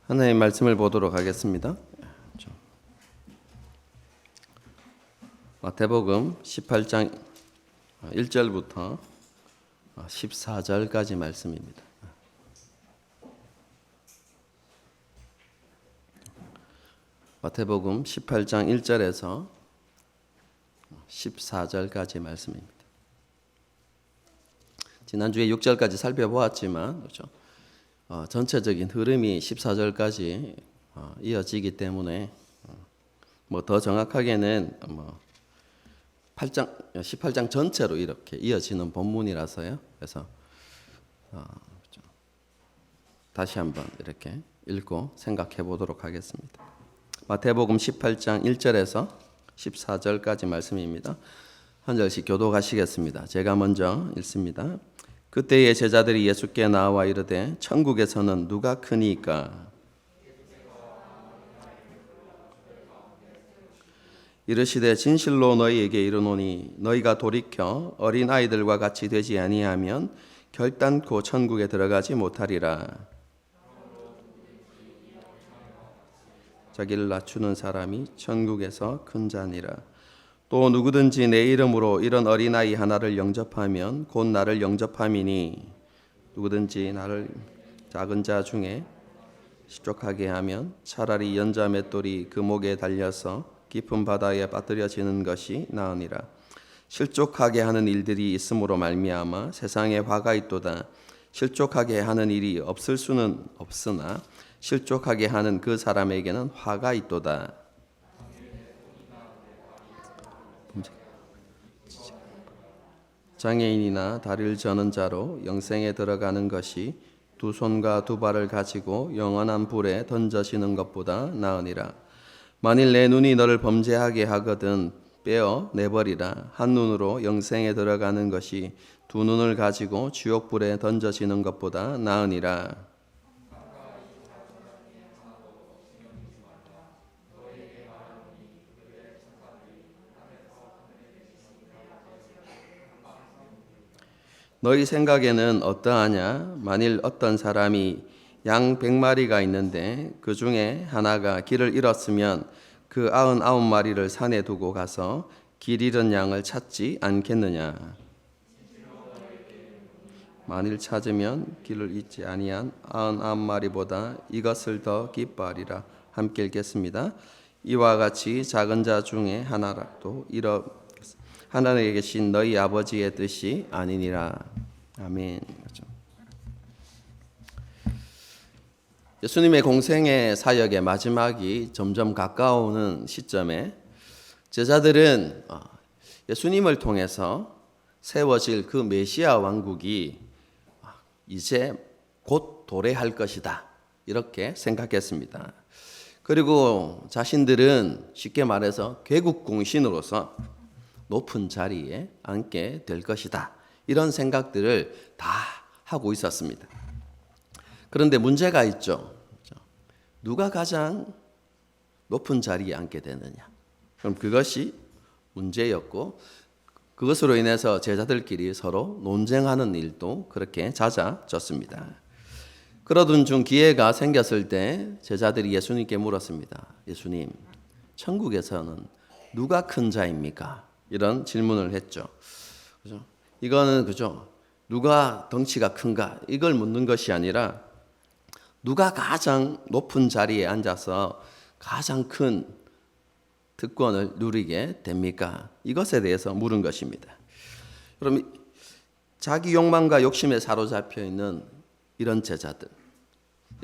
하나님의 말씀을 보도록 하겠습니다. 마태복음 18장 1절부터 14절까지 말씀입니다. 마태복음 18장 1절에서 14절까지 말씀입니다. 지난주에 6절까지 살펴보았지만 그렇죠? 전체적인 흐름이 14절까지 이어지기 때문에 더 정확하게는 18장 전체로 이렇게 이어지는 본문이라서요. 그래서 다시 한번 이렇게 읽고 생각해 보도록 하겠습니다. 마태복음 18장 1절에서 14절까지 말씀입니다. 한 절씩 교독하시겠습니다. 제가 먼저 읽습니다. 그때의 제자들이 예수께 나와 이르되 천국에서는 누가 크니까? 이르시되 진실로 너희에게 이르노니 너희가 돌이켜 어린 아이들과 같이 되지 아니하면 결단코 천국에 들어가지 못하리라. 자기를 낮추는 사람이 천국에서 큰 자니라. 또 누구든지 내 이름으로 이런 어린아이 하나를 영접하면 곧 나를 영접함이니 누구든지 나를 작은 자 중에 실족하게 하면 차라리 연자 맷돌이 그 목에 달려서 깊은 바다에 빠뜨려지는 것이 나으니라. 실족하게 하는 일들이 있음으로 말미암아 세상에 화가 있도다. 실족하게 하는 일이 없을 수는 없으나 실족하게 하는 그 사람에게는 화가 있도다. 장애인이나 다리를 저는 자로 영생에 들어가는 것이 두 손과 두 발을 가지고 영원한 불에 던져지는 것보다 나으니라. 만일 내 눈이 너를 범죄하게 하거든 빼어 내버리라. 한 눈으로 영생에 들어가는 것이 두 눈을 가지고 지옥불에 던져지는 것보다 나으니라. 너희 생각에는 어떠하냐? 만일 어떤 사람이 양 100마리가 있는데 그 중에 하나가 길을 잃었으면 그 99마리를 산에 두고 가서 길 잃은 양을 찾지 않겠느냐? 만일 찾으면 길을 잃지 아니한 99마리보다 이것을 더 기뻐하리라. 함께 읽겠습니다. 이와 같이 작은 자 중에 하나라도 하나님에 계신 너희 아버지의 뜻이 아니니라. 아멘. 예수님의 공생의 사역의 마지막이 점점 가까워오는 시점에 제자들은 예수님을 통해서 세워질 그 메시아 왕국이 이제 곧 도래할 것이다. 이렇게 생각했습니다. 그리고 자신들은 쉽게 말해서 개국공신으로서 높은 자리에 앉게 될 것이다. 이런 생각들을 다 하고 있었습니다. 그런데 문제가 있죠. 누가 가장 높은 자리에 앉게 되느냐. 그럼 그것이 문제였고 그것으로 인해서 제자들끼리 서로 논쟁하는 일도 그렇게 잦아졌습니다. 그러던 중 기회가 생겼을 때 제자들이 예수님께 물었습니다. 예수님, 천국에서는 누가 큰 자입니까? 이런 질문을 했죠. 그죠? 이거는 그죠? 누가 덩치가 큰가? 이걸 묻는 것이 아니라 누가 가장 높은 자리에 앉아서 가장 큰 특권을 누리게 됩니까? 이것에 대해서 물은 것입니다. 그럼 자기 욕망과 욕심에 사로잡혀 있는 이런 제자들,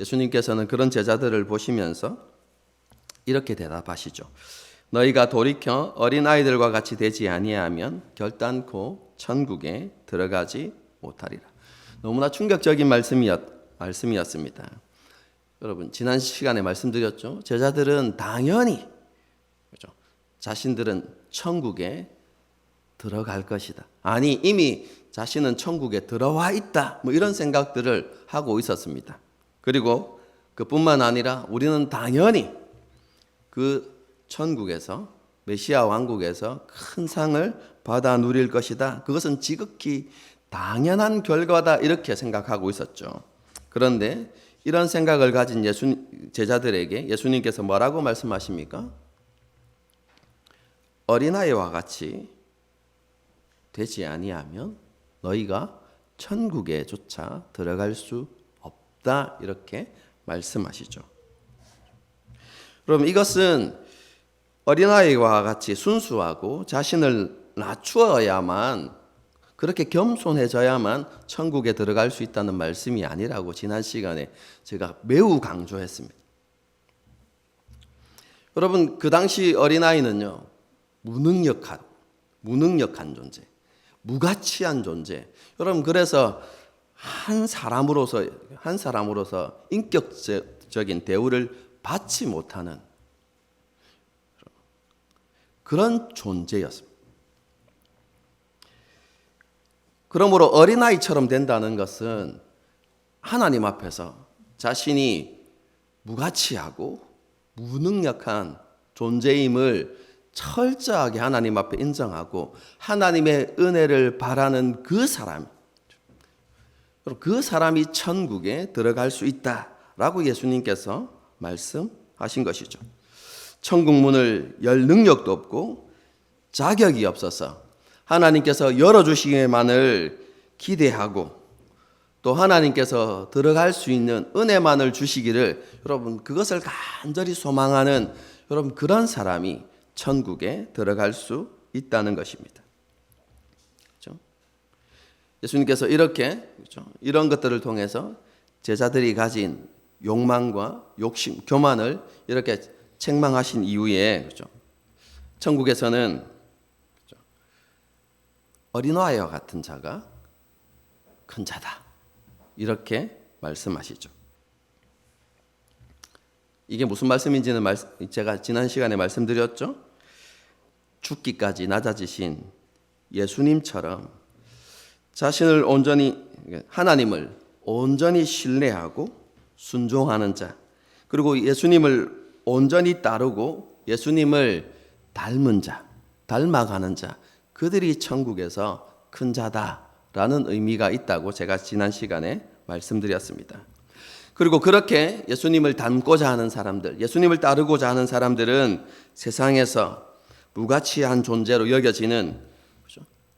예수님께서는 그런 제자들을 보시면서 이렇게 대답하시죠. 너희가 돌이켜 어린아이들과 같이 되지 아니하면 결단코 천국에 들어가지 못하리라. 너무나 충격적인 말씀이었습니다. 여러분, 지난 시간에 말씀드렸죠. 제자들은 당연히 그렇죠? 자신들은 천국에 들어갈 것이다. 아니 이미 자신은 천국에 들어와 있다. 이런 생각들을 하고 있었습니다. 그리고 그뿐만 아니라 우리는 당연히 그 천국에서 메시아 왕국에서 큰 상을 받아 누릴 것이다. 그것은 지극히 당연한 결과다. 이렇게 생각하고 있었죠. 그런데 이런 생각을 가진 제자들에게 예수님께서 뭐라고 말씀하십니까? 어린아이와 같이 되지 아니하면 너희가 천국에조차 들어갈 수 없다, 이렇게 말씀하시죠. 그럼 이것은 어린아이와 같이 순수하고 자신을 낮추어야만, 그렇게 겸손해져야만 천국에 들어갈 수 있다는 말씀이 아니라고 지난 시간에 제가 매우 강조했습니다. 여러분, 그 당시 어린아이는요, 무능력한 존재, 무가치한 존재. 여러분, 그래서 한 사람으로서 인격적인 대우를 받지 못하는 그런 존재였습니다. 그러므로 어린아이처럼 된다는 것은 하나님 앞에서 자신이 무가치하고 무능력한 존재임을 철저하게 하나님 앞에 인정하고 하나님의 은혜를 바라는 그 사람이 천국에 들어갈 수 있다라고 예수님께서 말씀하신 것이죠. 천국 문을 열 능력도 없고 자격이 없어서 하나님께서 열어주시기만을 기대하고 또 하나님께서 들어갈 수 있는 은혜만을 주시기를 여러분 그것을 간절히 소망하는 여러분 그런 사람이 천국에 들어갈 수 있다는 것입니다. 그렇죠? 예수님께서 이런 것들을 통해서 제자들이 가진 욕망과 욕심, 교만을 이렇게 책망하신 이후에 그렇죠? 천국에서는 어린아이와 같은 자가 큰 자다, 이렇게 말씀하시죠. 이게 무슨 말씀인지는 제가 지난 시간에 말씀드렸죠. 죽기까지 낮아지신 예수님처럼 자신을 하나님을 온전히 신뢰하고 순종하는 자, 그리고 예수님을 온전히 따르고 예수님을 닮아가는 자, 그들이 천국에서 큰 자다라는 의미가 있다고 제가 지난 시간에 말씀드렸습니다. 그리고 그렇게 예수님을 닮고자 하는 사람들, 예수님을 따르고자 하는 사람들은 세상에서 무가치한 존재로 여겨지는,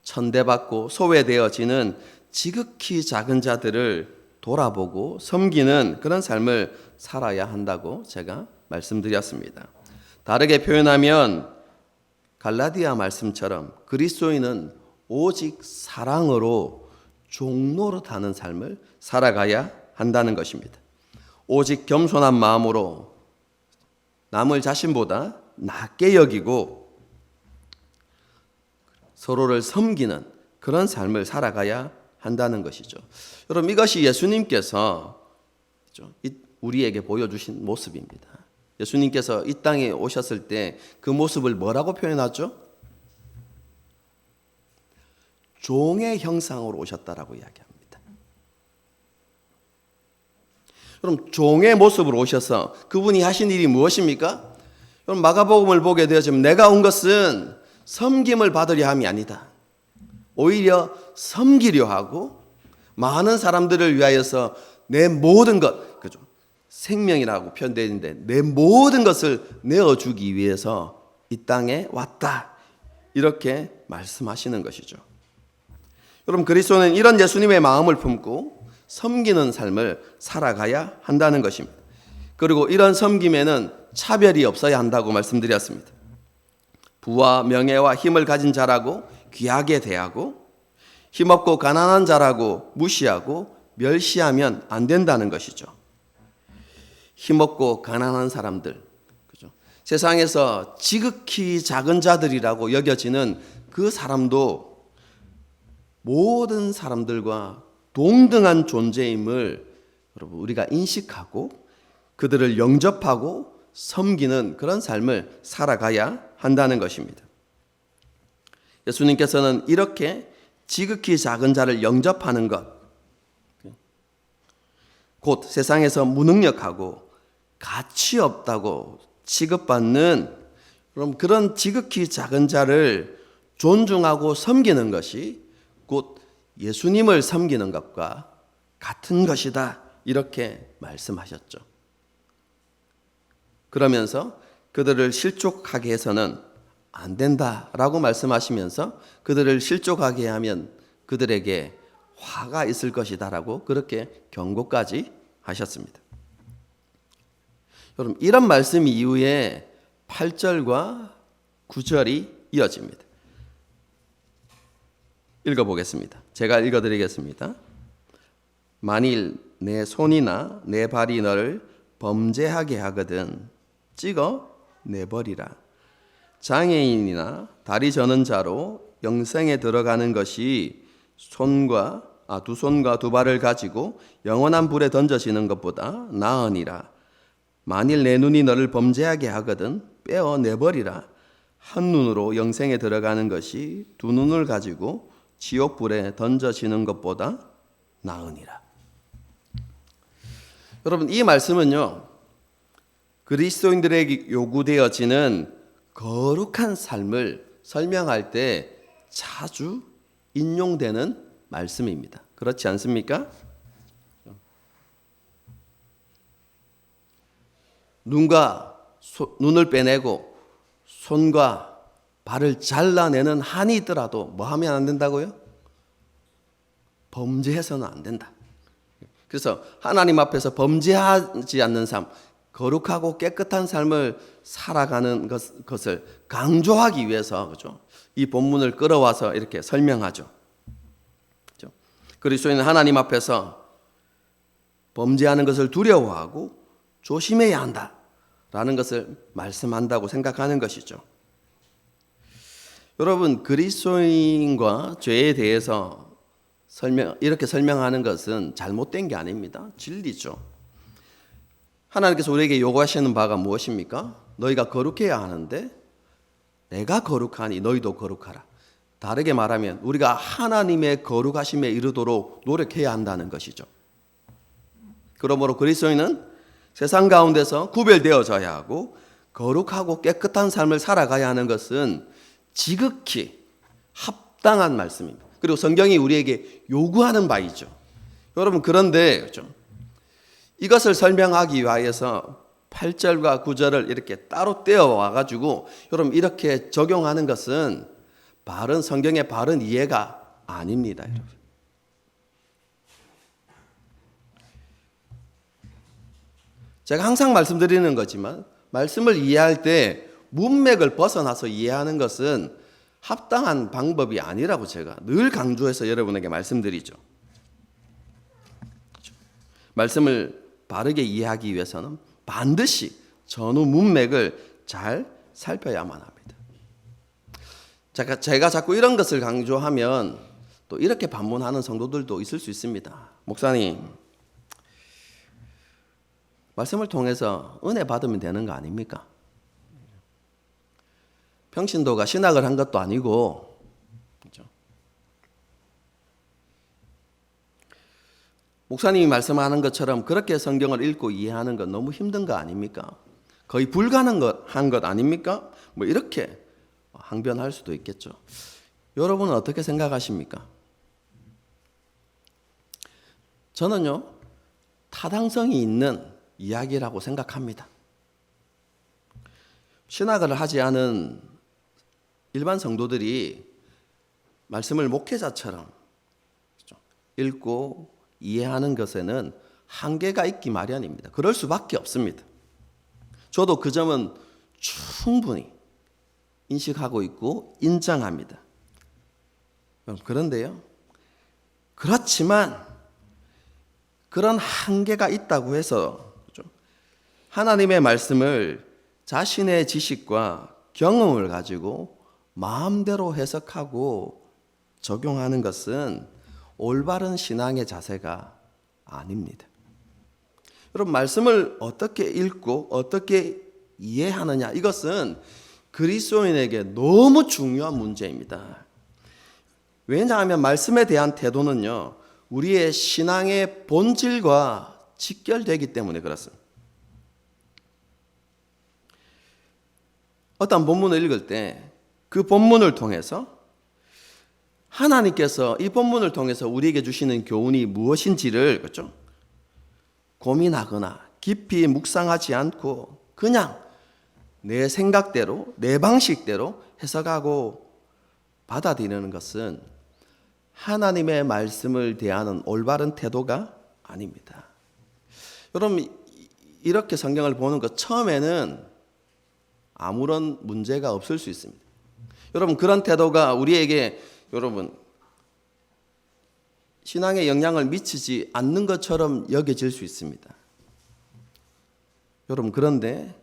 천대받고 소외되어지는 지극히 작은 자들을 돌아보고 섬기는 그런 삶을 살아야 한다고 제가 말씀드렸습니다. 다르게 표현하면 갈라디아 말씀처럼 그리스도인은 오직 사랑으로 종노릇하는 삶을 살아가야 한다는 것입니다. 오직 겸손한 마음으로 남을 자신보다 낮게 여기고 서로를 섬기는 그런 삶을 살아가야 한다는 것이죠. 여러분, 이것이 예수님께서 우리에게 보여주신 모습입니다. 예수님께서 이 땅에 오셨을 때 그 모습을 뭐라고 표현하죠? 종의 형상으로 오셨다라고 이야기합니다. 그럼 종의 모습으로 오셔서 그분이 하신 일이 무엇입니까? 그럼 마가복음을 보게 되어지면 내가 온 것은 섬김을 받으려 함이 아니다. 오히려 섬기려 하고 많은 사람들을 위하여서 내 모든 것, 그죠? 생명이라고 표현되어 있는데 내 모든 것을 내어주기 위해서 이 땅에 왔다, 이렇게 말씀하시는 것이죠. 여러분, 그리스도는 이런 예수님의 마음을 품고 섬기는 삶을 살아가야 한다는 것입니다. 그리고 이런 섬김에는 차별이 없어야 한다고 말씀드렸습니다. 부와 명예와 힘을 가진 자라고 귀하게 대하고 힘없고 가난한 자라고 무시하고 멸시하면 안 된다는 것이죠. 힘없고 가난한 사람들, 그죠? 세상에서 지극히 작은 자들이라고 여겨지는 그 사람도 모든 사람들과 동등한 존재임을 여러분 우리가 인식하고 그들을 영접하고 섬기는 그런 삶을 살아가야 한다는 것입니다. 예수님께서는 이렇게 지극히 작은 자를 영접하는 것, 곧 세상에서 무능력하고 가치 없다고 취급받는 그런 지극히 작은 자를 존중하고 섬기는 것이 곧 예수님을 섬기는 것과 같은 것이다 이렇게 말씀하셨죠. 그러면서 그들을 실족하게 해서는 안 된다라고 말씀하시면서 그들을 실족하게 하면 그들에게 화가 있을 것이다라고 그렇게 경고까지 하셨습니다. 여러분, 이런 말씀 이후에 8절과 9절이 이어집니다. 읽어보겠습니다. 제가 읽어드리겠습니다. 만일 내 손이나 내 발이 너를 범죄하게 하거든 찍어 내버리라. 장애인이나 다리 저는 자로 영생에 들어가는 것이 두 손과 두 발을 가지고 영원한 불에 던져지는 것보다 나으니라. 만일 내 눈이 너를 범죄하게 하거든 빼어 내버리라. 한 눈으로 영생에 들어가는 것이 두 눈을 가지고 지옥 불에 던져지는 것보다 나으니라. 여러분, 이 말씀은요, 그리스도인들에게 요구되어지는 거룩한 삶을 설명할 때 자주 인용되는 말씀입니다. 그렇지 않습니까? 눈을 빼내고 손과 발을 잘라내는 한이 있더라도 뭐 하면 안 된다고요? 범죄해서는 안 된다. 그래서 하나님 앞에서 범죄하지 않는 삶, 거룩하고 깨끗한 삶을 살아가는 것을 강조하기 위해서, 그죠? 이 본문을 끌어와서 이렇게 설명하죠. 그죠? 그리스도인은 하나님 앞에서 범죄하는 것을 두려워하고 조심해야 한다라는 것을 말씀한다고 생각하는 것이죠. 여러분, 그리스도인과 죄에 대해서 이렇게 설명하는 것은 잘못된 게 아닙니다. 진리죠. 하나님께서 우리에게 요구하시는 바가 무엇입니까? 너희가 거룩해야 하는데 내가 거룩하니 너희도 거룩하라. 다르게 말하면 우리가 하나님의 거룩하심에 이르도록 노력해야 한다는 것이죠. 그러므로 그리스도인은 세상 가운데서 구별되어져야 하고 거룩하고 깨끗한 삶을 살아가야 하는 것은 지극히 합당한 말씀입니다. 그리고 성경이 우리에게 요구하는 바이죠. 여러분, 그런데 그렇죠? 이것을 설명하기 위하여서 8절과 9절을 이렇게 따로 떼어와 가지고 여러분 이렇게 적용하는 것은 성경의 바른 이해가 아닙니다. 여러분. 제가 항상 말씀드리는 거지만 말씀을 이해할 때 문맥을 벗어나서 이해하는 것은 합당한 방법이 아니라고 제가 늘 강조해서 여러분에게 말씀드리죠. 말씀을 바르게 이해하기 위해서는 반드시 전후 문맥을 잘 살펴야만 합니다. 제가 자꾸 이런 것을 강조하면 또 이렇게 반문하는 성도들도 있을 수 있습니다. 목사님, 말씀을 통해서 은혜 받으면 되는 거 아닙니까? 평신도가 신학을 한 것도 아니고, 그렇죠? 목사님이 말씀하는 것처럼 그렇게 성경을 읽고 이해하는 건 너무 힘든 거 아닙니까? 거의 불가능한 것 아닙니까? 뭐 이렇게 항변할 수도 있겠죠. 여러분은 어떻게 생각하십니까? 저는요, 타당성이 있는 이야기라고 생각합니다. 신학을 하지 않은 일반 성도들이 말씀을 목회자처럼 읽고 이해하는 것에는 한계가 있기 마련입니다. 그럴 수밖에 없습니다. 저도 그 점은 충분히 인식하고 있고 인정합니다. 그런데요, 그렇지만 그런 한계가 있다고 해서 하나님의 말씀을 자신의 지식과 경험을 가지고 마음대로 해석하고 적용하는 것은 올바른 신앙의 자세가 아닙니다. 여러분, 말씀을 어떻게 읽고 어떻게 이해하느냐, 이것은 그리스도인에게 너무 중요한 문제입니다. 왜냐하면 말씀에 대한 태도는요, 우리의 신앙의 본질과 직결되기 때문에 그렇습니다. 어떤 본문을 읽을 때 그 본문을 통해서 하나님께서 이 본문을 통해서 우리에게 주시는 교훈이 무엇인지를, 그렇죠? 고민하거나 깊이 묵상하지 않고 그냥 내 생각대로, 내 방식대로 해석하고 받아들이는 것은 하나님의 말씀을 대하는 올바른 태도가 아닙니다. 여러분, 이렇게 성경을 보는 것 처음에는 아무런 문제가 없을 수 있습니다. 여러분, 그런 태도가 우리에게 여러분 신앙에 영향을 미치지 않는 것처럼 여겨질 수 있습니다. 여러분, 그런데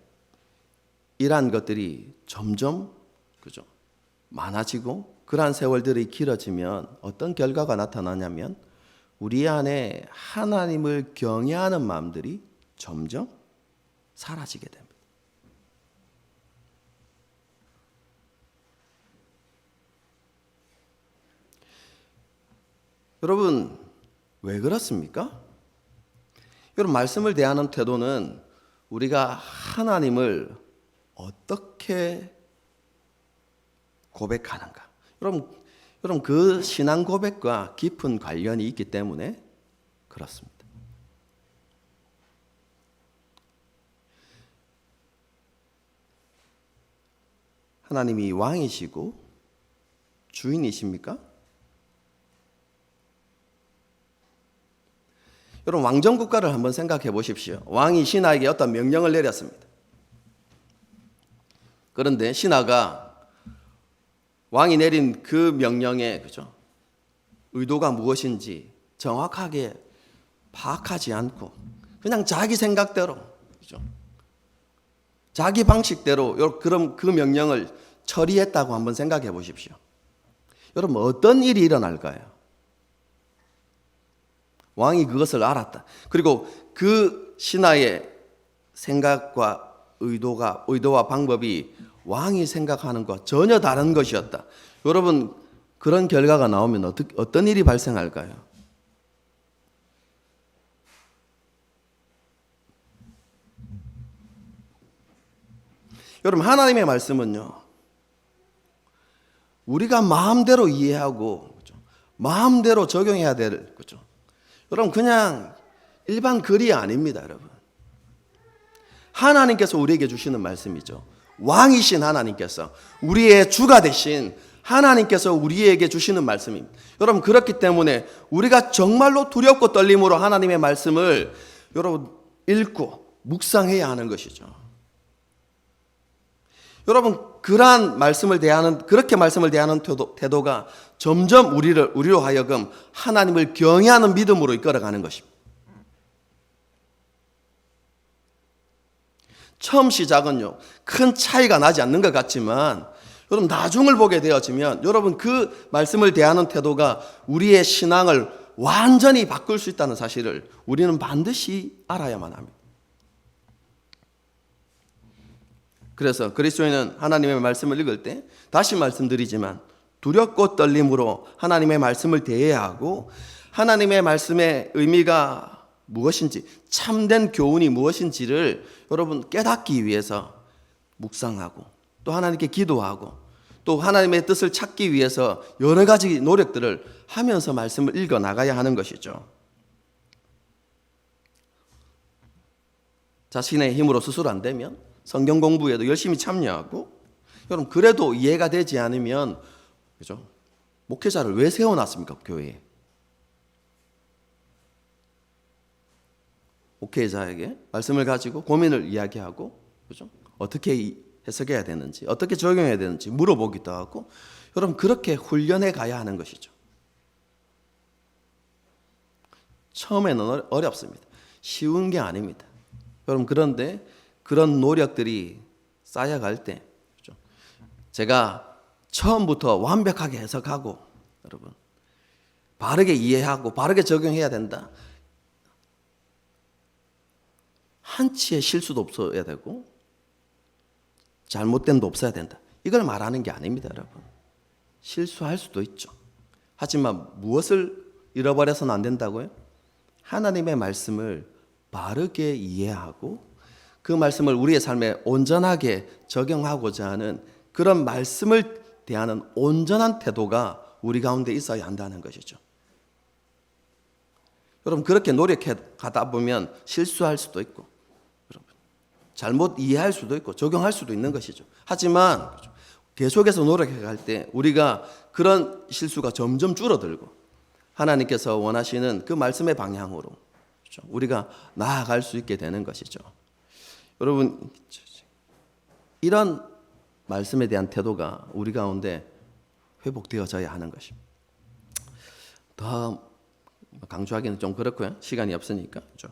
이러한 것들이 점점 그죠? 많아지고 그러한 세월들이 길어지면 어떤 결과가 나타나냐면 우리 안에 하나님을 경외하는 마음들이 점점 사라지게 됩니다. 여러분, 왜 그렇습니까? 여러분, 말씀을 대하는 태도는 우리가 하나님을 어떻게 고백하는가. 여러분 그 신앙 고백과 깊은 관련이 있기 때문에 그렇습니다. 하나님이 왕이시고 주인이십니까? 여러분, 왕정국가를 한번 생각해 보십시오. 왕이 신하에게 어떤 명령을 내렸습니다. 그런데 신하가 왕이 내린 그 명령의 그죠? 의도가 무엇인지 정확하게 파악하지 않고 그냥 자기 생각대로 그죠? 자기 방식대로 그럼 그 명령을 처리했다고 한번 생각해 보십시오. 여러분, 어떤 일이 일어날까요? 왕이 그것을 알았다. 그리고 그 신하의 생각과 의도와 방법이 왕이 생각하는 것과 전혀 다른 것이었다. 여러분, 그런 결과가 나오면 어떤 일이 발생할까요? 여러분, 하나님의 말씀은요, 우리가 마음대로 이해하고 그렇죠? 마음대로 적용해야 될 거죠. 여러분, 그냥 일반 글이 아닙니다, 여러분. 하나님께서 우리에게 주시는 말씀이죠. 왕이신 하나님께서, 우리의 주가 되신 하나님께서 우리에게 주시는 말씀입니다. 여러분, 그렇기 때문에 우리가 정말로 두렵고 떨림으로 하나님의 말씀을 여러분 읽고 묵상해야 하는 것이죠. 여러분, 그렇게 말씀을 대하는 태도가 점점 우리로 하여금 하나님을 경외하는 믿음으로 이끌어가는 것입니다. 처음 시작은요, 큰 차이가 나지 않는 것 같지만 여러분, 나중을 보게 되어지면 여러분 그 말씀을 대하는 태도가 우리의 신앙을 완전히 바꿀 수 있다는 사실을 우리는 반드시 알아야만 합니다. 그래서 그리스도인은 하나님의 말씀을 읽을 때 다시 말씀드리지만 두렵고 떨림으로 하나님의 말씀을 대해야 하고 하나님의 말씀의 의미가 무엇인지, 참된 교훈이 무엇인지를 여러분 깨닫기 위해서 묵상하고 또 하나님께 기도하고 또 하나님의 뜻을 찾기 위해서 여러 가지 노력들을 하면서 말씀을 읽어 나가야 하는 것이죠. 자신의 힘으로 스스로 안 되면 성경 공부에도 열심히 참여하고, 여러분 그래도 이해가 되지 않으면 그죠? 목회자를 왜 세워놨습니까, 교회에? 목회자에게 말씀을 가지고 고민을 이야기하고, 그죠? 어떻게 해석해야 되는지, 어떻게 적용해야 되는지 물어보기도 하고, 여러분 그렇게 훈련해 가야 하는 것이죠. 처음에는 어렵습니다. 쉬운 게 아닙니다. 여러분, 그런데 그런 노력들이 쌓여갈 때, 그죠? 제가 처음부터 완벽하게 해석하고, 여러분 바르게 이해하고 바르게 적용해야 된다. 한치의 실수도 없어야 되고 잘못됨도 없어야 된다. 이걸 말하는 게 아닙니다, 여러분. 실수할 수도 있죠. 하지만 무엇을 잃어버려서는 안 된다고요? 하나님의 말씀을 바르게 이해하고 그 말씀을 우리의 삶에 온전하게 적용하고자 하는 그런 말씀을 대하는 온전한 태도가 우리 가운데 있어야 한다는 것이죠. 여러분 그렇게 노력해 가다 보면 실수할 수도 있고 여러분 잘못 이해할 수도 있고 적용할 수도 있는 것이죠. 하지만 계속해서 노력해 갈 때 우리가 그런 실수가 점점 줄어들고 하나님께서 원하시는 그 말씀의 방향으로 그렇죠? 우리가 나아갈 수 있게 되는 것이죠. 여러분 이런 말씀에 대한 태도가 우리 가운데 회복되어져야 하는 것입니다. 더 강조하기는 좀 그렇고요. 시간이 없으니까. 그렇죠?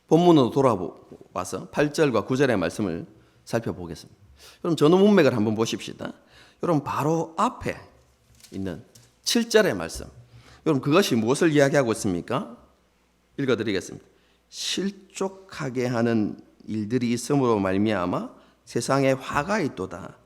본문으로 돌아와서 8절과 9절의 말씀을 살펴보겠습니다. 여러분 전후 문맥을 한번 보십시다. 여러분 바로 앞에 있는 7절의 말씀. 여러분 그것이 무엇을 이야기하고 있습니까? 읽어드리겠습니다. 실족하게 하는 일들이 있음으로 말미암아 세상에 화가 있도다.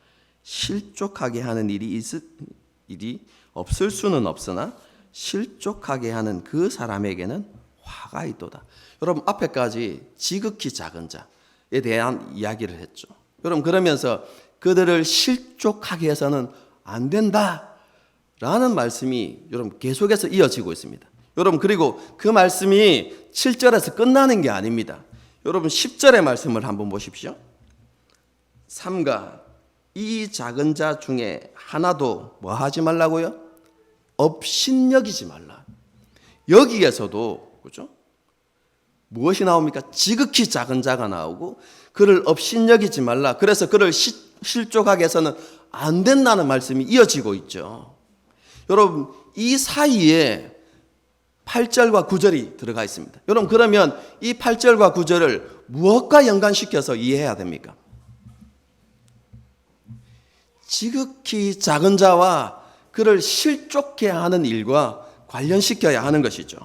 실족하게 하는 일이 없을 수는 없으나 실족하게 하는 그 사람에게는 화가 있도다. 여러분 앞에까지 지극히 작은 자에 대한 이야기를 했죠. 여러분 그러면서 그들을 실족하게 해서는 안 된다라는 말씀이 여러분 계속해서 이어지고 있습니다. 여러분 그리고 그 말씀이 7절에서 끝나는 게 아닙니다. 여러분 10절의 말씀을 한번 보십시오. 삼가 이 작은 자 중에 하나도 뭐 하지 말라고요? 업신여기지 말라. 여기에서도 그렇죠? 무엇이 나옵니까? 지극히 작은 자가 나오고 그를 업신여기지 말라. 그래서 그를 실족하게 해서는 안 된다는 말씀이 이어지고 있죠. 여러분 이 사이에 8절과 9절이 들어가 있습니다. 여러분 그러면 이 8절과 9절을 무엇과 연관시켜서 이해해야 됩니까? 지극히 작은 자와 그를 실족해 하는 일과 관련시켜야 하는 것이죠.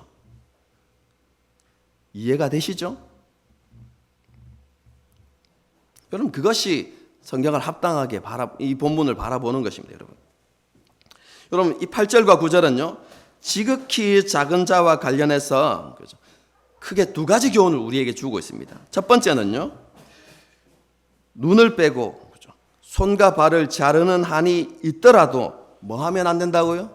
이해가 되시죠? 여러분 그것이 성경을 합당하게 이 본문을 바라보는 것입니다. 여러분 이 8절과 9절은요. 지극히 작은 자와 관련해서 크게 두 가지 교훈을 우리에게 주고 있습니다. 첫 번째는요. 눈을 빼고 손과 발을 자르는 한이 있더라도 뭐 하면 안 된다고요?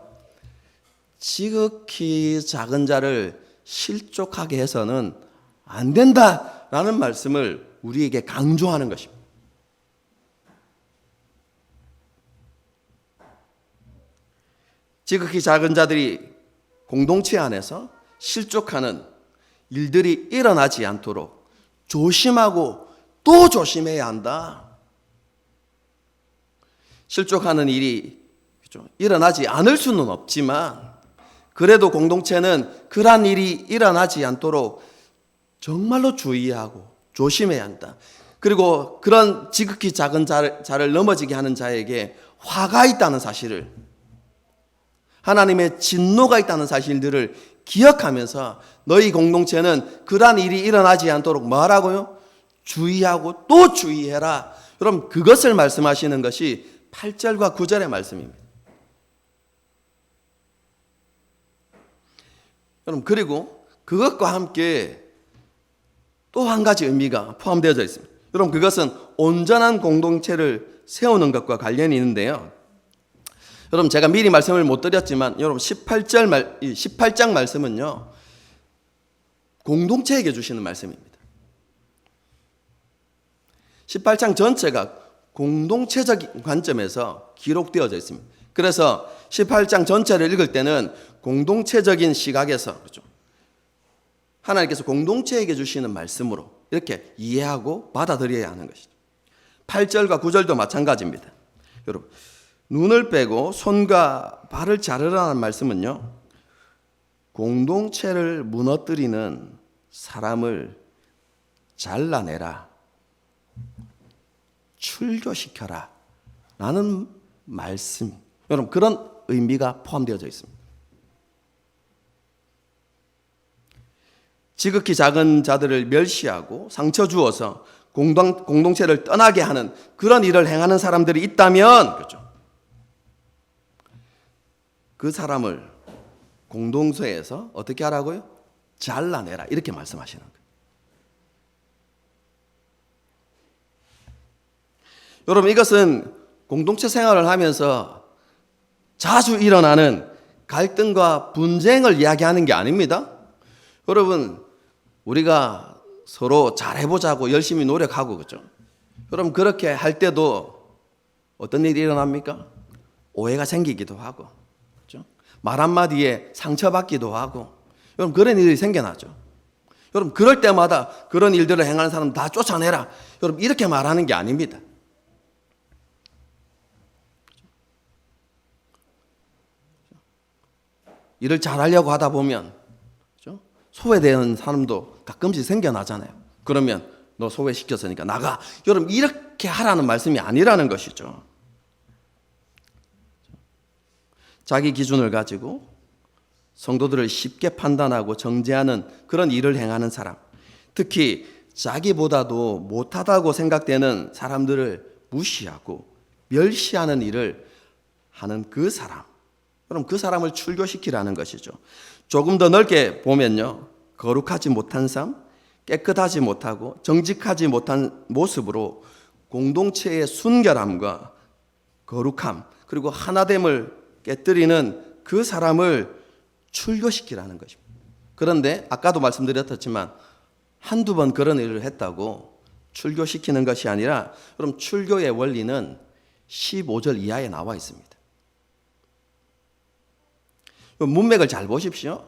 지극히 작은 자를 실족하게 해서는 안 된다라는 말씀을 우리에게 강조하는 것입니다. 지극히 작은 자들이 공동체 안에서 실족하는 일들이 일어나지 않도록 조심하고 또 조심해야 한다. 실족하는 일이 일어나지 않을 수는 없지만 그래도 공동체는 그러한 일이 일어나지 않도록 정말로 주의하고 조심해야 한다. 그리고 그런 지극히 작은 자를 넘어지게 하는 자에게 화가 있다는 사실을 하나님의 진노가 있다는 사실들을 기억하면서 너희 공동체는 그러한 일이 일어나지 않도록 뭐 하라고요? 주의하고 또 주의해라. 여러분 그것을 말씀하시는 것이 8절과 9절의 말씀입니다. 여러분 그리고 그것과 함께 또 한 가지 의미가 포함되어져 있습니다. 여러분 그것은 온전한 공동체를 세우는 것과 관련이 있는데요. 여러분 제가 미리 말씀을 못 드렸지만 여러분 18장 말씀은요. 공동체에게 주시는 말씀입니다. 18장 전체가 공동체적 관점에서 기록되어져 있습니다. 그래서 18장 전체를 읽을 때는 공동체적인 시각에서 그렇죠? 하나님께서 공동체에게 주시는 말씀으로 이렇게 이해하고 받아들여야 하는 것이죠. 8절과 9절도 마찬가지입니다. 여러분 눈을 빼고 손과 발을 자르라는 말씀은요. 공동체를 무너뜨리는 사람을 잘라내라. 출교시켜라. 라는 말씀. 여러분 그런 의미가 포함되어져 있습니다. 지극히 작은 자들을 멸시하고 상처 주어서 공동체를 떠나게 하는 그런 일을 행하는 사람들이 있다면 그렇죠. 그 사람을 공동체에서 어떻게 하라고요? 잘라내라. 이렇게 말씀하시는 거예요. 여러분 이것은 공동체 생활을 하면서 자주 일어나는 갈등과 분쟁을 이야기하는 게 아닙니다. 여러분, 우리가 서로 잘해보자고 열심히 노력하고, 그죠? 여러분, 그렇게 할 때도 어떤 일이 일어납니까? 오해가 생기기도 하고, 그죠? 말 한마디에 상처받기도 하고, 여러분, 그런 일이 생겨나죠. 여러분, 그럴 때마다 그런 일들을 행하는 사람 다 쫓아내라. 여러분, 이렇게 말하는 게 아닙니다. 일을 잘하려고 하다 보면, 그죠? 소외되는 사람도 가끔씩 생겨나잖아요. 그러면 너 소외시켰으니까 나가. 여러분, 이렇게 하라는 말씀이 아니라는 것이죠. 자기 기준을 가지고 성도들을 쉽게 판단하고 정죄하는 그런 일을 행하는 사람, 특히 자기보다도 못하다고 생각되는 사람들을 무시하고 멸시하는 일을 하는 그 사람, 그럼 그 사람을 출교시키라는 것이죠. 조금 더 넓게 보면요, 거룩하지 못한 삶, 깨끗하지 못하고 정직하지 못한 모습으로 공동체의 순결함과 거룩함, 그리고 하나됨을 깨뜨리는 그 사람을 출교시키라는 것입니다. 그런데 아까도 말씀드렸지만 한두 번 그런 일을 했다고 출교시키는 것이 아니라, 그럼 출교의 원리는 15절 이하에 나와 있습니다. 문맥을 잘 보십시오.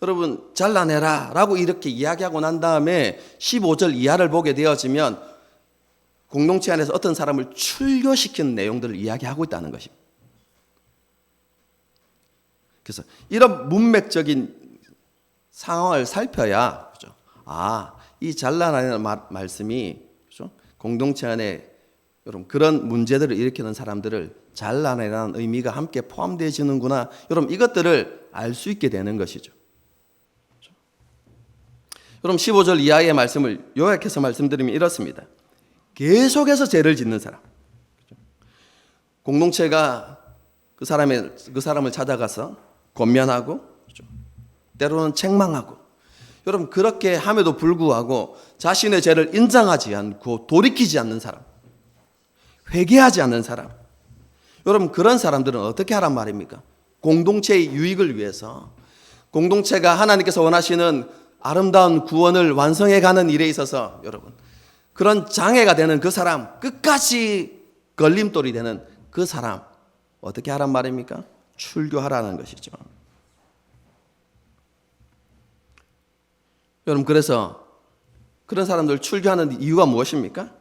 여러분, 잘라내라 라고 이렇게 이야기하고 난 다음에 15절 이하를 보게 되어지면 공동체 안에서 어떤 사람을 출교시키는 내용들을 이야기하고 있다는 것입니다. 그래서 이런 문맥적인 상황을 살펴야, 그죠? 이 잘라내는 말씀이, 그죠? 공동체 안에 여러분 그런 문제들을 일으키는 사람들을 잘라내라는 의미가 함께 포함되어지는구나. 여러분, 이것들을 알 수 있게 되는 것이죠. 그죠? 여러분, 15절 이하의 말씀을 요약해서 말씀드리면 이렇습니다. 계속해서 죄를 짓는 사람, 그죠? 공동체가 그 사람을 찾아가서 권면하고, 그죠? 때로는 책망하고, 여러분 그렇게 함에도 불구하고 자신의 죄를 인정하지 않고 돌이키지 않는 사람, 회개하지 않는 사람, 여러분 그런 사람들은 어떻게 하란 말입니까? 공동체의 유익을 위해서, 공동체가 하나님께서 원하시는 아름다운 구원을 완성해가는 일에 있어서 여러분 그런 장애가 되는 그 사람, 끝까지 걸림돌이 되는 그 사람 어떻게 하란 말입니까? 출교하라는 것이죠. 여러분, 그래서 그런 사람들 출교하는 이유가 무엇입니까?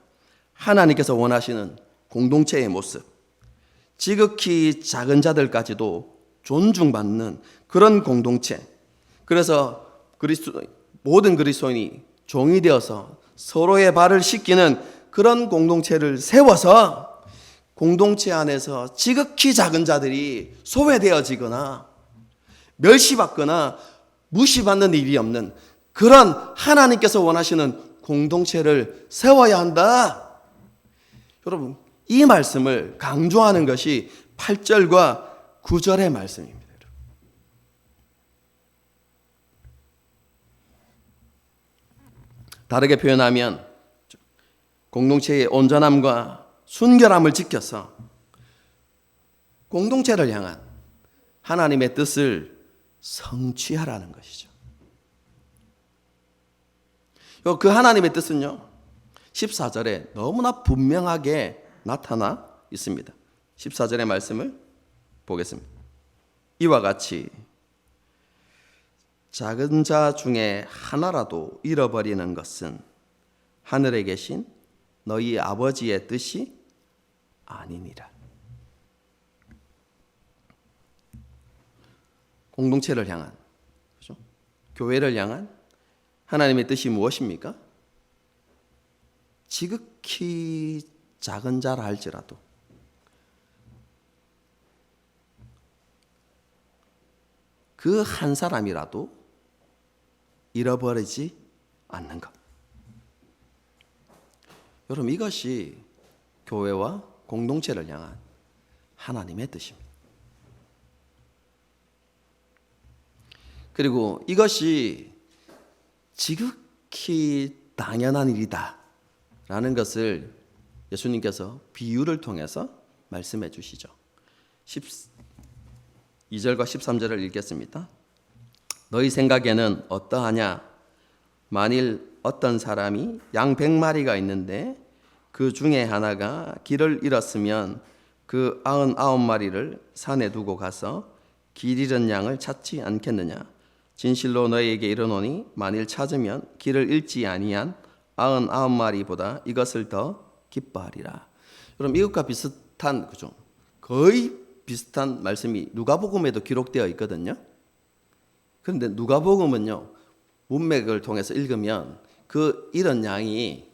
하나님께서 원하시는 공동체의 모습, 지극히 작은 자들까지도 존중받는 그런 공동체, 그래서 모든 그리스도인이 종이 되어서 서로의 발을 씻기는 그런 공동체를 세워서 공동체 안에서 지극히 작은 자들이 소외되어지거나 멸시받거나 무시받는 일이 없는 그런 하나님께서 원하시는 공동체를 세워야 한다. 여러분, 이 말씀을 강조하는 것이 8절과 9절의 말씀입니다. 다르게 표현하면 공동체의 온전함과 순결함을 지켜서 공동체를 향한 하나님의 뜻을 성취하라는 것이죠. 그 하나님의 뜻은요, 14절에 너무나 분명하게 나타나 있습니다. 14절의 말씀을 보겠습니다. 이와 같이 작은 자 중에 하나라도 잃어버리는 것은 하늘에 계신 너희 아버지의 뜻이 아니니라. 공동체를 향한, 그렇죠? 교회를 향한 하나님의 뜻이 무엇입니까? 지극히 작은 자라 할지라도 그 한 사람이라도 잃어버리지 않는 것. 여러분, 이것이 교회와 공동체를 향한 하나님의 뜻입니다. 그리고 이것이 지극히 당연한 일이다 라는 것을 예수님께서 비유를 통해서 말씀해 주시죠. 2절과 13절을 읽겠습니다. 너희 생각에는 어떠하냐? 만일 어떤 사람이 양 100마리가 있는데 그 중에 하나가 길을 잃었으면 그 99마리를 산에 두고 가서 길 잃은 양을 찾지 않겠느냐? 진실로 너희에게 이르노니 만일 찾으면 길을 잃지 아니한 99마리보다 이것을 더 기뻐하리라. 그럼 이것과 비슷한, 그죠? 거의 비슷한 말씀이 누가복음에도 기록되어 있거든요. 그런데 누가복음은요, 문맥을 통해서 읽으면 그 이런 양이,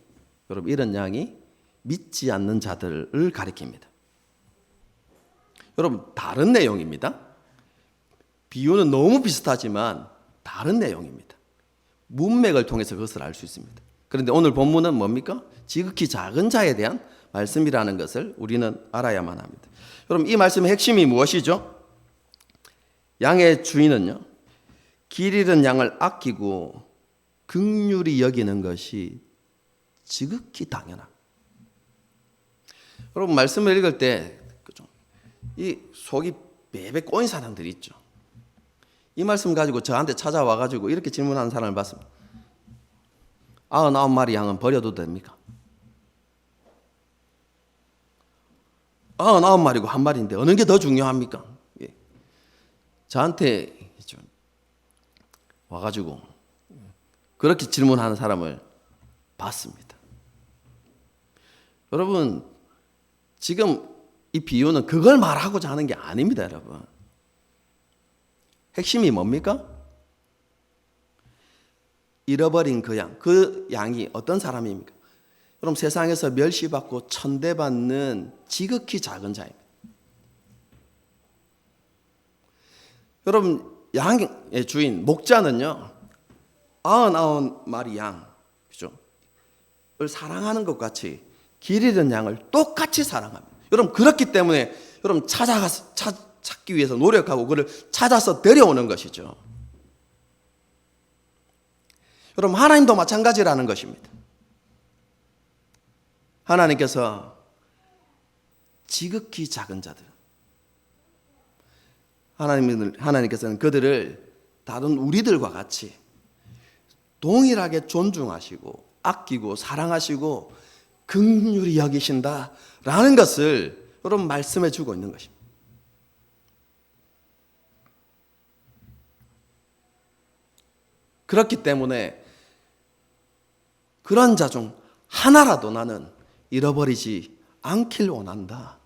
여러분, 이런 양이 믿지 않는 자들을 가리킵니다. 여러분, 다른 내용입니다. 비유는 너무 비슷하지만 다른 내용입니다. 문맥을 통해서 그것을 알 수 있습니다. 그런데 오늘 본문은 뭡니까? 지극히 작은 자에 대한 말씀이라는 것을 우리는 알아야만 합니다. 여러분, 이 말씀의 핵심이 무엇이죠? 양의 주인은요, 길 잃은 양을 아끼고 긍휼히 여기는 것이 지극히 당연합니다. 여러분, 말씀을 읽을 때 이 속이 베베 꼬인 사람들이 있죠. 이 말씀 가지고 저한테 찾아와가지고 이렇게 질문하는 사람을 봤습니다. 99마리 양은 버려도 됩니까? 99마리고 한 마리인데 어느 게 더 중요합니까? 예. 저한테 와가지고 그렇게 질문하는 사람을 봤습니다. 여러분, 지금 이 비유는 그걸 말하고자 하는 게 아닙니다, 여러분. 핵심이 뭡니까? 잃어버린 그 양이 어떤 사람입니까? 그럼 세상에서 멸시받고 천대받는 지극히 작은 자입니다. 여러분, 양의 주인, 목자는요, 99마리 양, 그죠? 을 사랑하는 것 같이 길 잃은 양을 똑같이 사랑합니다. 여러분, 그렇기 때문에 여러분 찾기 위해서 노력하고 그를 찾아서 데려오는 것이죠. 여러분, 하나님도 마찬가지라는 것입니다. 하나님께서 지극히 작은 자들, 하나님께서는 그들을 다른 우리들과 같이 동일하게 존중하시고 아끼고 사랑하시고 긍휼히 여기신다라는 것을 여러분 말씀해 주고 있는 것입니다. 그렇기 때문에 그런 자 중 하나라도 나는 잃어버리지 않길 원한다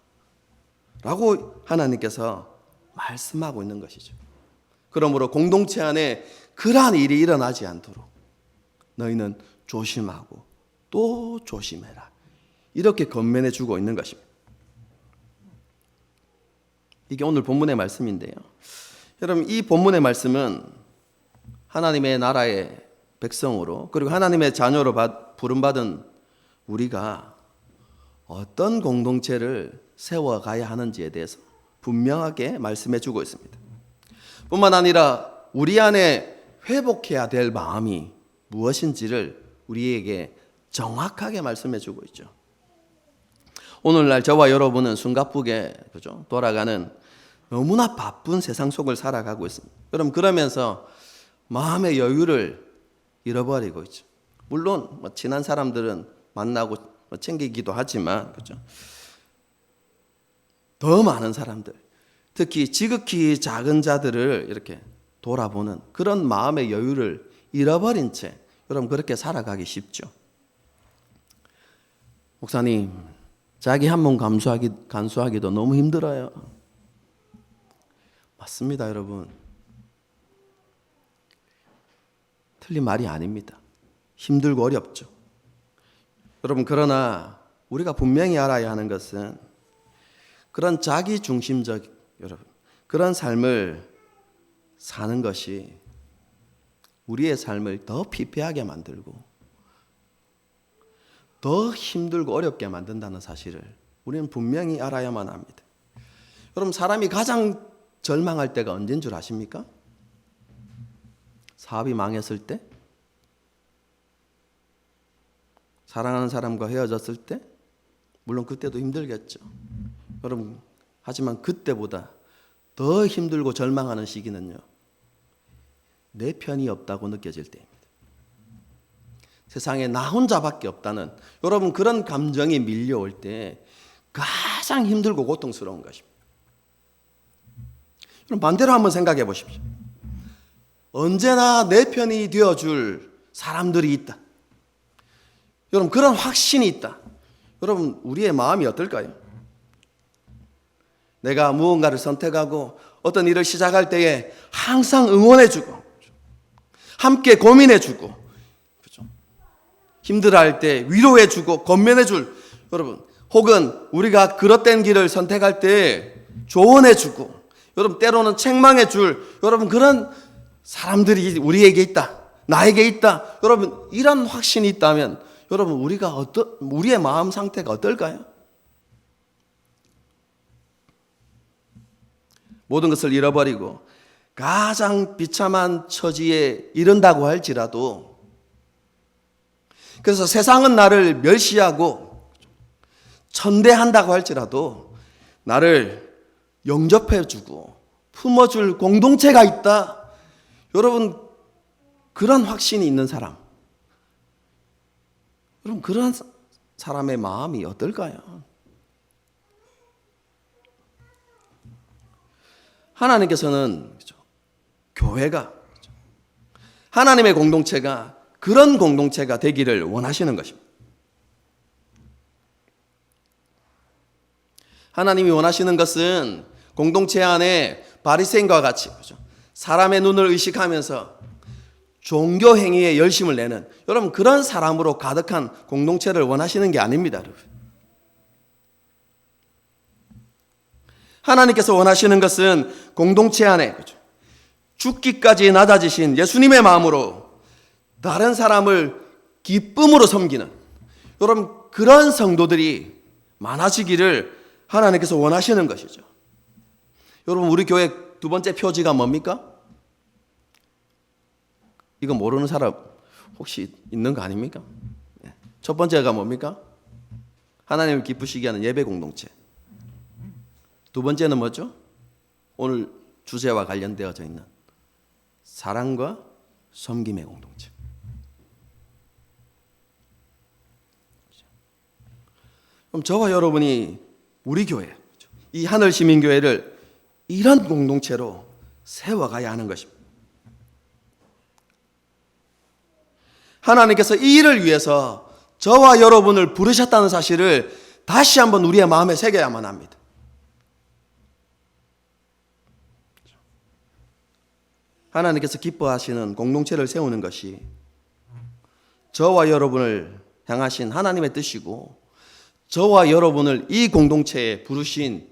라고 하나님께서 말씀하고 있는 것이죠. 그러므로 공동체 안에 그러한 일이 일어나지 않도록 너희는 조심하고 또 조심해라, 이렇게 권면해 주고 있는 것입니다. 이게 오늘 본문의 말씀인데요, 여러분, 이 본문의 말씀은 하나님의 나라의 백성으로, 그리고 하나님의 자녀로 부름받은 우리가 어떤 공동체를 세워가야 하는지에 대해서 분명하게 말씀해 주고 있습니다. 뿐만 아니라 우리 안에 회복해야 될 마음이 무엇인지를 우리에게 정확하게 말씀해 주고 있죠. 오늘날 저와 여러분은 숨가쁘게, 그죠? 돌아가는 너무나 바쁜 세상 속을 살아가고 있습니다. 여러분, 그러면서 마음의 여유를 잃어버리고 있죠. 물론 친한 사람들은 만나고 챙기기도 하지만, 그죠? 더 많은 사람들, 특히 지극히 작은 자들을 이렇게 돌아보는 그런 마음의 여유를 잃어버린 채 여러분 그렇게 살아가기 쉽죠. 목사님, 자기 한 몸 간수하기도 너무 힘들어요. 맞습니다, 여러분. 틀린 말이 아닙니다. 힘들고 어렵죠. 여러분, 그러나 우리가 분명히 알아야 하는 것은 그런 자기 중심적, 여러분, 그런 삶을 사는 것이 우리의 삶을 더 피폐하게 만들고 더 힘들고 어렵게 만든다는 사실을 우리는 분명히 알아야만 합니다. 여러분, 사람이 가장 절망할 때가 언제인 줄 아십니까? 사업이 망했을 때? 사랑하는 사람과 헤어졌을 때? 물론 그때도 힘들겠죠. 여러분, 하지만 그때보다 더 힘들고 절망하는 시기는요, 내 편이 없다고 느껴질 때입니다. 세상에 나 혼자밖에 없다는 여러분 그런 감정이 밀려올 때 가장 힘들고 고통스러운 것입니다. 그럼 반대로 한번 생각해 보십시오. 언제나 내 편이 되어줄 사람들이 있다. 여러분 그런 확신이 있다. 여러분 우리의 마음이 어떨까요? 내가 무언가를 선택하고 어떤 일을 시작할 때에 항상 응원해주고 함께 고민해주고 그렇죠? 힘들어할 때 위로해주고 권면해줄 여러분 혹은 우리가 그릇된 길을 선택할 때 조언해주고 여러분 때로는 책망해줄 여러분 그런 사람들이 우리에게 있다. 나에게 있다. 여러분 이런 확신이 있다면 여러분 우리의 마음 상태가 어떨까요? 모든 것을 잃어버리고 가장 비참한 처지에 이른다고 할지라도 그래서 세상은 나를 멸시하고 천대한다고 할지라도 나를 영접해주고 품어줄 공동체가 있다. 여러분 그런 확신이 있는 사람 여러분 그런 사람의 마음이 어떨까요? 하나님께서는 교회가 하나님의 공동체가 그런 공동체가 되기를 원하시는 것입니다. 하나님이 원하시는 것은 공동체 안에 바리새인과 같이 사람의 눈을 의식하면서 종교 행위에 열심을 내는 여러분 그런 사람으로 가득한 공동체를 원하시는 게 아닙니다. 여러분. 하나님께서 원하시는 것은 공동체 안에 죽기까지 낮아지신 예수님의 마음으로 다른 사람을 기쁨으로 섬기는 여러분 그런 성도들이 많아지기를 하나님께서 원하시는 것이죠. 여러분 우리 교회 두 번째 표지가 뭡니까? 이거 모르는 사람 혹시 있는 거 아닙니까? 첫 번째가 뭡니까? 하나님을 기쁘시게 하는 예배 공동체. 두 번째는 뭐죠? 오늘 주제와 관련되어져 있는 사랑과 섬김의 공동체. 그럼 저와 여러분이 우리 교회, 이 하늘시민교회를 이런 공동체로 세워가야 하는 것입니다. 하나님께서 이 일을 위해서 저와 여러분을 부르셨다는 사실을 다시 한번 우리의 마음에 새겨야만 합니다. 하나님께서 기뻐하시는 공동체를 세우는 것이 저와 여러분을 향하신 하나님의 뜻이고 저와 여러분을 이 공동체에 부르신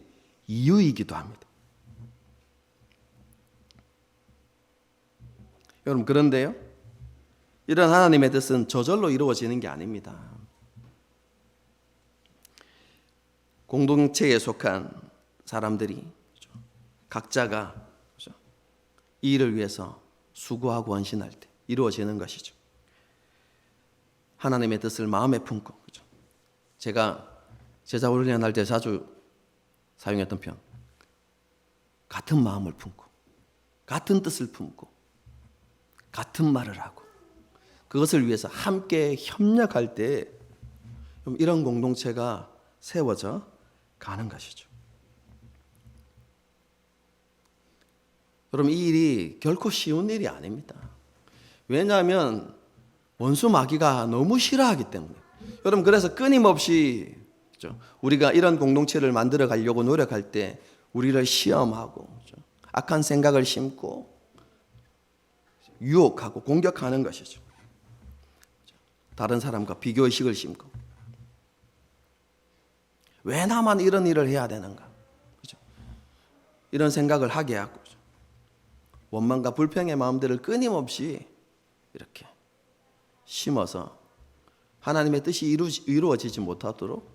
이유이기도 합니다. 여러분 그런데요. 이런 하나님의 뜻은 저절로 이루어지는 게 아닙니다. 공동체에 속한 사람들이 각자가 이 일을 위해서 수고하고 헌신할 때 이루어지는 것이죠. 하나님의 뜻을 마음에 품고 제가 제자 훈련할 때 자주 사용했던 표현 같은 마음을 품고 같은 뜻을 품고 같은 말을 하고 그것을 위해서 함께 협력할 때 이런 공동체가 세워져 가는 것이죠. 여러분 이 일이 결코 쉬운 일이 아닙니다. 왜냐하면 원수 마귀가 너무 싫어하기 때문에 여러분 그래서 끊임없이 우리가 이런 공동체를 만들어 가려고 노력할 때 우리를 시험하고 악한 생각을 심고 유혹하고 공격하는 것이죠. 다른 사람과 비교의식을 심고 왜 나만 이런 일을 해야 되는가 이런 생각을 하게 하고 원망과 불평의 마음들을 끊임없이 이렇게 심어서 하나님의 뜻이 이루어지지 못하도록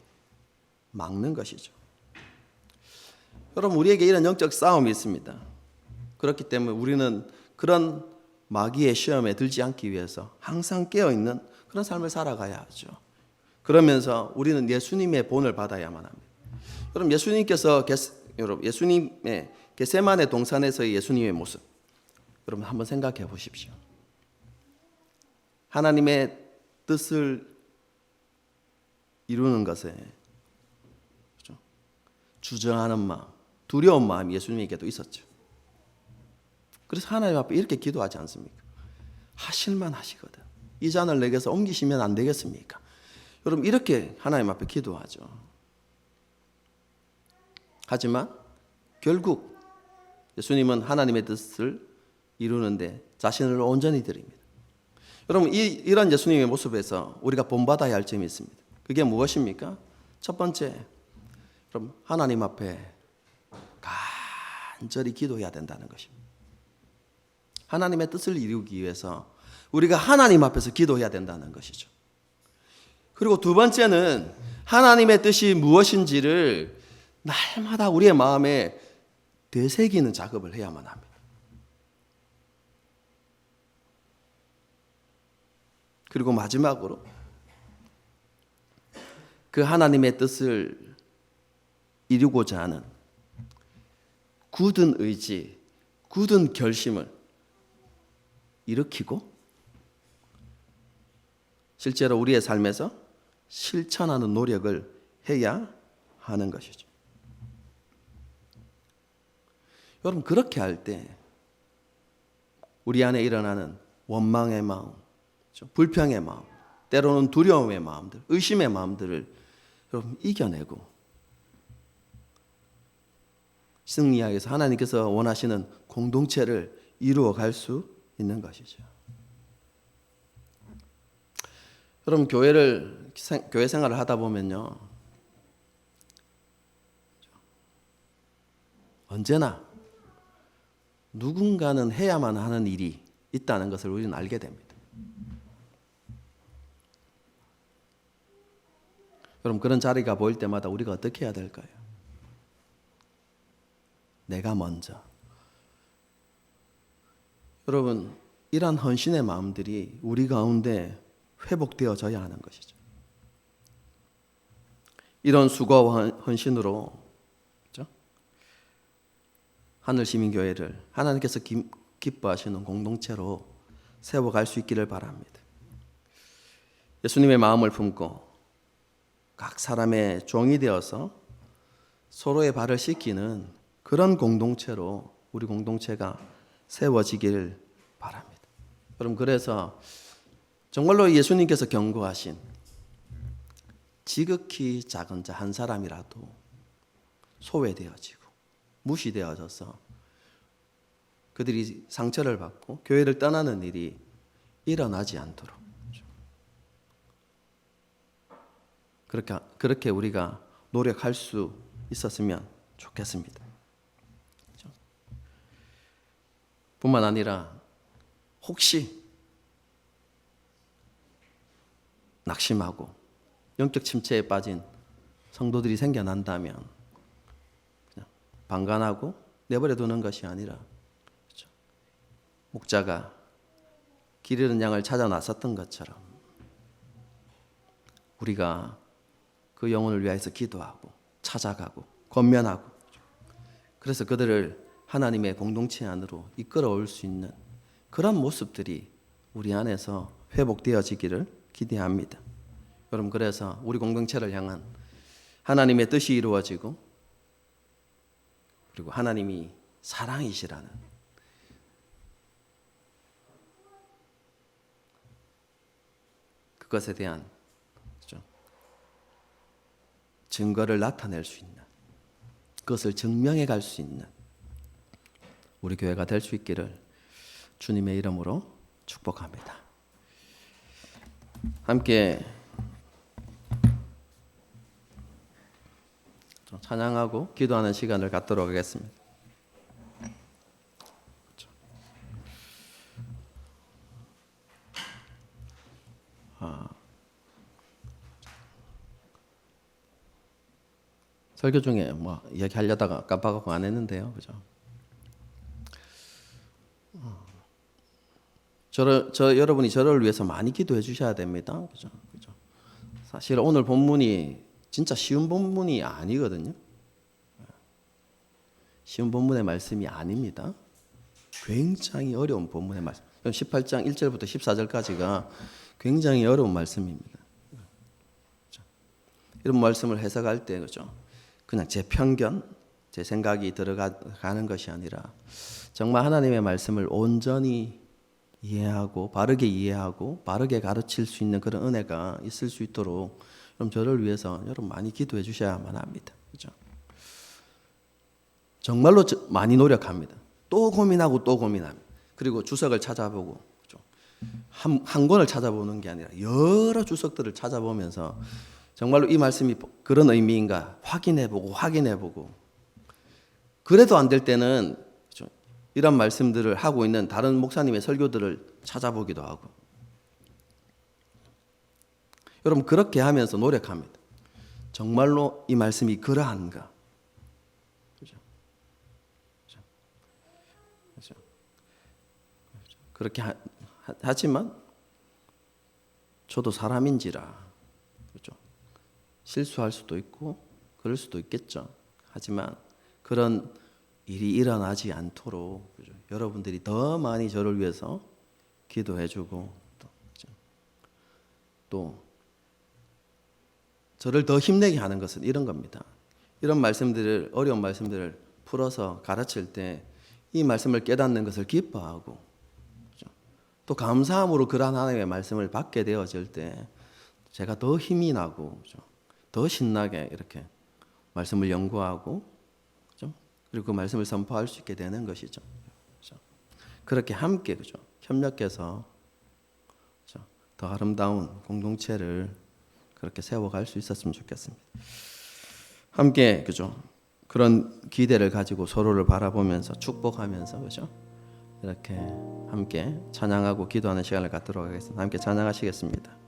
막는 것이죠. 여러분 우리에게 이런 영적 싸움이 있습니다. 그렇기 때문에 우리는 그런 마귀의 시험에 들지 않기 위해서 항상 깨어있는 그런 삶을 살아가야 하죠. 그러면서 우리는 예수님의 본을 받아야만 합니다. 여러분 예수님께서 예수님의 겟세마네 동산에서의 예수님의 모습 여러분 한번 생각해 보십시오. 하나님의 뜻을 이루는 것에 그렇죠? 주저하는 마음, 두려운 마음이 예수님에게도 있었죠. 그래서 하나님 앞에 이렇게 기도하지 않습니까? 하실만 하시거든. 이 잔을 내게서 옮기시면 안 되겠습니까? 여러분 이렇게 하나님 앞에 기도하죠. 하지만 결국 예수님은 하나님의 뜻을 이루는데 자신을 온전히 드립니다. 여러분 이런 예수님의 모습에서 우리가 본받아야 할 점이 있습니다. 그게 무엇입니까? 첫 번째, 그럼 하나님 앞에 간절히 기도해야 된다는 것입니다. 하나님의 뜻을 이루기 위해서 우리가 하나님 앞에서 기도해야 된다는 것이죠. 그리고 두 번째는 하나님의 뜻이 무엇인지를 날마다 우리의 마음에 되새기는 작업을 해야만 합니다. 그리고 마지막으로 그 하나님의 뜻을 이루고자 하는 굳은 의지, 굳은 결심을 일으키고 실제로 우리의 삶에서 실천하는 노력을 해야 하는 것이죠. 여러분 그렇게 할 때 우리 안에 일어나는 원망의 마음, 불평의 마음, 때로는 두려움의 마음들, 의심의 마음들을 여러분 이겨내고 승리하기 위해서 하나님께서 원하시는 공동체를 이루어갈 수 있는 것이죠. 여러분 교회 생활을 하다 보면요, 언제나 누군가는 해야만 하는 일이 있다는 것을 우리는 알게 됩니다. 여러분 그런 자리가 보일 때마다 우리가 어떻게 해야 될까요? 내가 먼저. 여러분 이러한 헌신의 마음들이 우리 가운데 회복되어져야 하는 것이죠. 이런 수고와 헌신으로 그렇죠? 하늘시민교회를 하나님께서 기뻐하시는 공동체로 세워갈 수 있기를 바랍니다. 예수님의 마음을 품고 각 사람의 종이 되어서 서로의 발을 씻기는 그런 공동체로 우리 공동체가 세워지길 바랍니다. 여러분 그래서 정말로 예수님께서 경고하신 지극히 작은 자 한 사람이라도 소외되어지고 무시되어져서 그들이 상처를 받고 교회를 떠나는 일이 일어나지 않도록 그렇게 우리가 노력할 수 있었으면 좋겠습니다. 그렇죠? 뿐만 아니라 혹시 낙심하고 영적 침체에 빠진 성도들이 생겨난다면 그냥 방관하고 내버려 두는 것이 아니라 그렇죠? 목자가 길 잃은 양을 찾아 나섰던 것처럼 우리가 그 영혼을 위해서 기도하고 찾아가고 권면하고 그래서 그들을 하나님의 공동체 안으로 이끌어올 수 있는 그런 모습들이 우리 안에서 회복되어지기를 기대합니다. 여러분 그래서 우리 공동체를 향한 하나님의 뜻이 이루어지고 그리고 하나님이 사랑이시라는 그것에 대한 증거를 나타낼 수 있는 그것을 증명해 갈 수 있는 우리 교회가 될 수 있기를 주님의 이름으로 축복합니다. 함께 찬양하고 기도하는 시간을 갖도록 하겠습니다. 설교 중에 뭐 이야기하려다가 깜빡하고 안 했는데요, 그죠? 여러분이 저를 위해서 많이 기도해 주셔야 됩니다, 그죠? 사실 오늘 본문이 진짜 쉬운 본문이 아니거든요. 쉬운 본문의 말씀이 아닙니다. 굉장히 어려운 본문의 말씀. 18장 1절부터 14절까지가 굉장히 어려운 말씀입니다. 이런 말씀을 해석할 때 그죠? 그냥 제 편견, 제 생각이 들어가는 것이 아니라 정말 하나님의 말씀을 온전히 이해하고 바르게 가르칠 수 있는 그런 은혜가 있을 수 있도록 여러분 저를 위해서 여러분 많이 기도해 주셔야만 합니다. 그죠? 정말로 많이 노력합니다. 또 고민하고 또 고민합니다. 그리고 주석을 찾아보고 그죠? 한 권을 찾아보는 게 아니라 여러 주석들을 찾아보면서 정말로 이 말씀이 그런 의미인가 확인해보고 그래도 안 될 때는 그죠? 이런 말씀들을 하고 있는 다른 목사님의 설교들을 찾아보기도 하고 여러분 그렇게 하면서 노력합니다. 정말로 이 말씀이 그러한가? 그죠? 그렇게 하지만 저도 사람인지라 그죠? 실수할 수도 있고 그럴 수도 있겠죠. 하지만 그런 일이 일어나지 않도록 그죠? 여러분들이 더 많이 저를 위해서 기도해주고 또 저를 더 힘내게 하는 것은 이런 겁니다. 이런 말씀들을 어려운 말씀들을 풀어서 가르칠 때 이 말씀을 깨닫는 것을 기뻐하고 그죠? 또 감사함으로 그러한 하나님의 말씀을 받게 되어질 때 제가 더 힘이 나고 그죠? 더 신나게 이렇게 말씀을 연구하고 그죠? 그리고 그 말씀을 선포할 수 있게 되는 것이죠. 그죠? 그렇게 함께 그죠? 협력해서 그죠? 더 아름다운 공동체를 그렇게 세워갈 수 있었으면 좋겠습니다. 함께 그죠? 그런 기대를 가지고 서로를 바라보면서 축복하면서 그죠? 이렇게 함께 찬양하고 기도하는 시간을 갖도록 하겠습니다. 함께 찬양하시겠습니다.